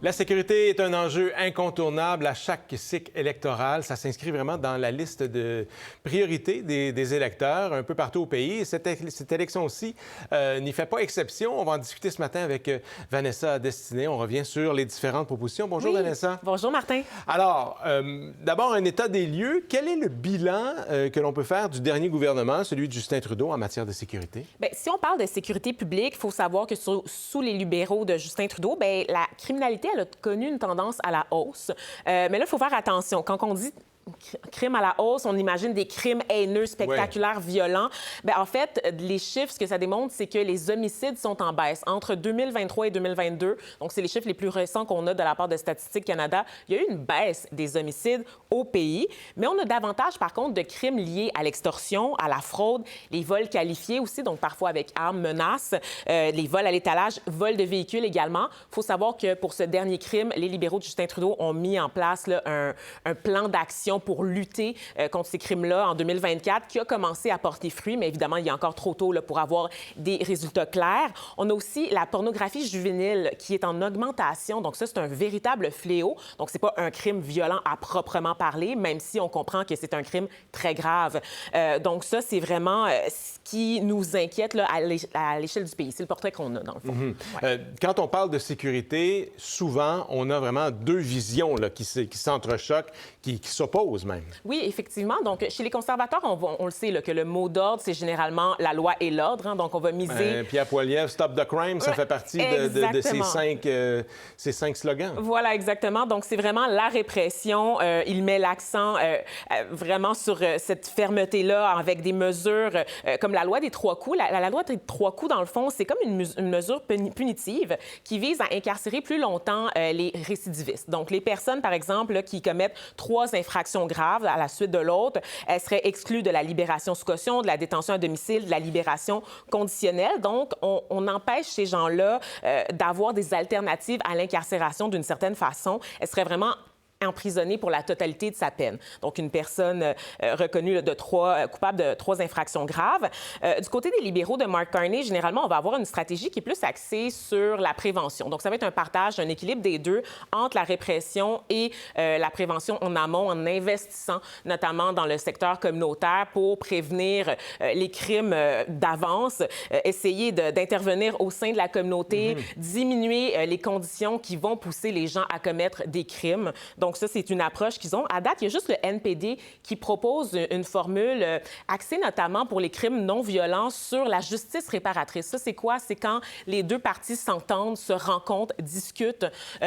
La sécurité est un enjeu incontournable à chaque cycle électoral. Ça s'inscrit vraiment dans la liste de priorités des électeurs un peu partout au pays. Cette élection-ci n'y fait pas exception. On va en discuter ce matin avec Vanessa Destinée. On revient sur les différentes propositions. Bonjour, oui. Vanessa. Bonjour, Martin. Alors, d'abord, un état des lieux. Quel est le bilan que l'on peut faire du dernier gouvernement, celui de Justin Trudeau, en matière de sécurité? Bien, si on parle de sécurité publique, il faut savoir que sous les libéraux de Justin Trudeau, bien, la criminalité, elle a connu une tendance à la hausse. Mais là, il faut faire attention. Quand on dit crime à la hausse, on imagine des crimes haineux, spectaculaires, violents. Bien, en fait, les chiffres, ce que ça démontre, c'est que les homicides sont en baisse. Entre 2023 et 2022, donc c'est les chiffres les plus récents qu'on a de la part de Statistique Canada, il y a eu une baisse des homicides au pays. Mais on a davantage, par contre, de crimes liés à l'extorsion, à la fraude, les vols qualifiés aussi, donc parfois avec armes, menaces, les vols à l'étalage, vols de véhicules également. Il faut savoir que pour ce dernier crime, les libéraux de Justin Trudeau ont mis en place là, un plan d'action pour lutter contre ces crimes-là en 2024 qui a commencé à porter fruit, mais évidemment, il est encore trop tôt là, pour avoir des résultats clairs. On a aussi la pornographie juvénile qui est en augmentation. Donc ça, c'est un véritable fléau. Donc c'est pas un crime violent à proprement parler, même si on comprend que c'est un crime très grave. Donc ça, c'est vraiment ce qui nous inquiète là, à l'échelle du pays. C'est le portrait qu'on a, dans le fond. Ouais. Quand on parle de sécurité, souvent, on a vraiment deux visions là, qui s'entrechoquent, qui s'opposent même. Oui, effectivement. Donc, chez les conservateurs, on le sait là, que le mot d'ordre, c'est généralement la loi et l'ordre. Hein, donc, on va miser... Pierre Poilievre, Stop the crime, ça fait partie de ces cinq slogans. Voilà, exactement. Donc, c'est vraiment la répression. Il met l'accent vraiment sur cette fermeté-là avec des mesures comme la loi des 3 coups. La loi des 3 coups, dans le fond, c'est comme une mesure punitive qui vise à incarcérer plus longtemps les récidivistes. Donc, les personnes, par exemple, là, qui commettent 3 infractions graves à la suite de l'autre, elles seraient exclues de la libération sous caution, de la détention à domicile, de la libération conditionnelle. Donc, on empêche ces gens-là d'avoir des alternatives à l'incarcération d'une certaine façon. Elles seraient vraiment emprisonné pour la totalité de sa peine. Donc, une personne reconnue coupable de 3 infractions graves. Du côté des libéraux de Mark Carney, généralement, on va avoir une stratégie qui est plus axée sur la prévention. Donc, ça va être un partage, un équilibre des deux entre la répression et la prévention en amont, en investissant notamment dans le secteur communautaire pour prévenir les crimes d'avance, essayer d'intervenir au sein de la communauté, diminuer les conditions qui vont pousser les gens à commettre des crimes. Donc, ça, c'est une approche qu'ils ont. À date, il y a juste le NPD qui propose une formule axée notamment pour les crimes non violents sur la justice réparatrice. Ça, c'est quoi? C'est quand les deux parties s'entendent, se rencontrent, discutent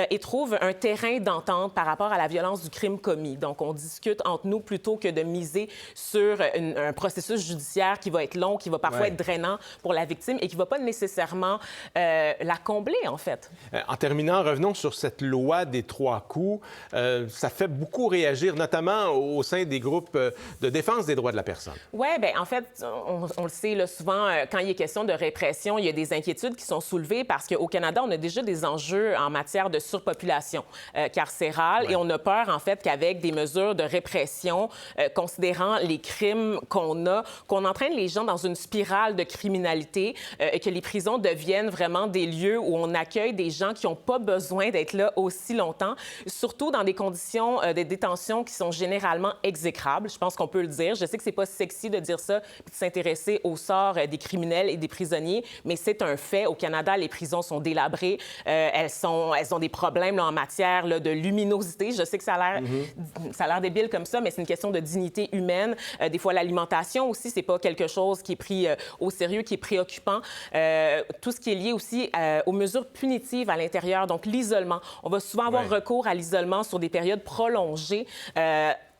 et trouvent un terrain d'entente par rapport à la violence du crime commis. Donc, on discute entre nous plutôt que de miser sur un processus judiciaire qui va être long, qui va parfois être drainant pour la victime et qui ne va pas nécessairement la combler, en fait. En terminant, revenons sur cette loi des 3 coups. Ça fait beaucoup réagir, notamment au sein des groupes de défense des droits de la personne. Oui, bien, en fait, on le sait, là, souvent, quand il est question de répression, il y a des inquiétudes qui sont soulevées parce qu'au Canada, on a déjà des enjeux en matière de surpopulation carcérale et on a peur, en fait, qu'avec des mesures de répression, considérant les crimes qu'on entraîne les gens dans une spirale de criminalité et que les prisons deviennent vraiment des lieux où on accueille des gens qui n'ont pas besoin d'être là aussi longtemps, surtout dans des conditions de détention qui sont généralement exécrables. Je pense qu'on peut le dire. Je sais que c'est pas sexy de dire ça puis de s'intéresser au sort des criminels et des prisonniers, mais c'est un fait. Au Canada, les prisons sont délabrées. Elles ont des problèmes là, en matière là, de luminosité. Je sais que ça a l'air débile comme ça, mais c'est une question de dignité humaine. Des fois, l'alimentation aussi, c'est pas quelque chose qui est pris au sérieux, qui est préoccupant. Tout ce qui est lié aussi aux mesures punitives à l'intérieur, donc l'isolement. On va souvent avoir recours à l'isolement sur des périodes prolongées.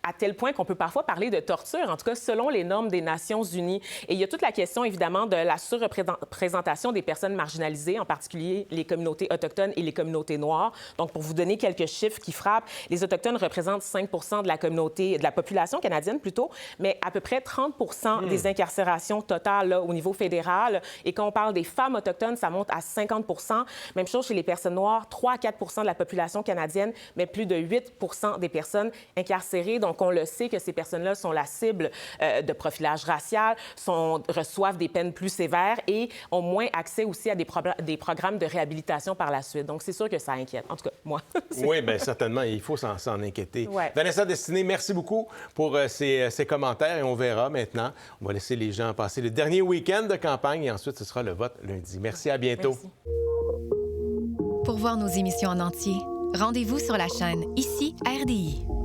À tel point qu'on peut parfois parler de torture, en tout cas selon les normes des Nations unies. Et il y a toute la question, évidemment, de la surreprésentation des personnes marginalisées, en particulier les communautés autochtones et les communautés noires. Donc, pour vous donner quelques chiffres qui frappent, les Autochtones représentent 5 de la population canadienne plutôt, mais à peu près 30 des incarcérations totales là, au niveau fédéral. Et quand on parle des femmes autochtones, ça monte à 50 Même chose chez les personnes noires, 3 à 4 de la population canadienne, mais plus de 8 des personnes incarcérées. Donc, Donc, on le sait que ces personnes-là sont la cible de profilage racial, reçoivent des peines plus sévères et ont moins accès aussi à des programmes de réhabilitation par la suite. Donc, c'est sûr que ça inquiète. En tout cas, moi. Oui, bien certainement, il faut s'en inquiéter. Ouais. Vanessa Destinée, merci beaucoup pour ces commentaires et on verra maintenant. On va laisser les gens passer le dernier week-end de campagne et ensuite, ce sera le vote lundi. Merci, à bientôt. Merci. Pour voir nos émissions en entier, rendez-vous sur la chaîne Ici RDI.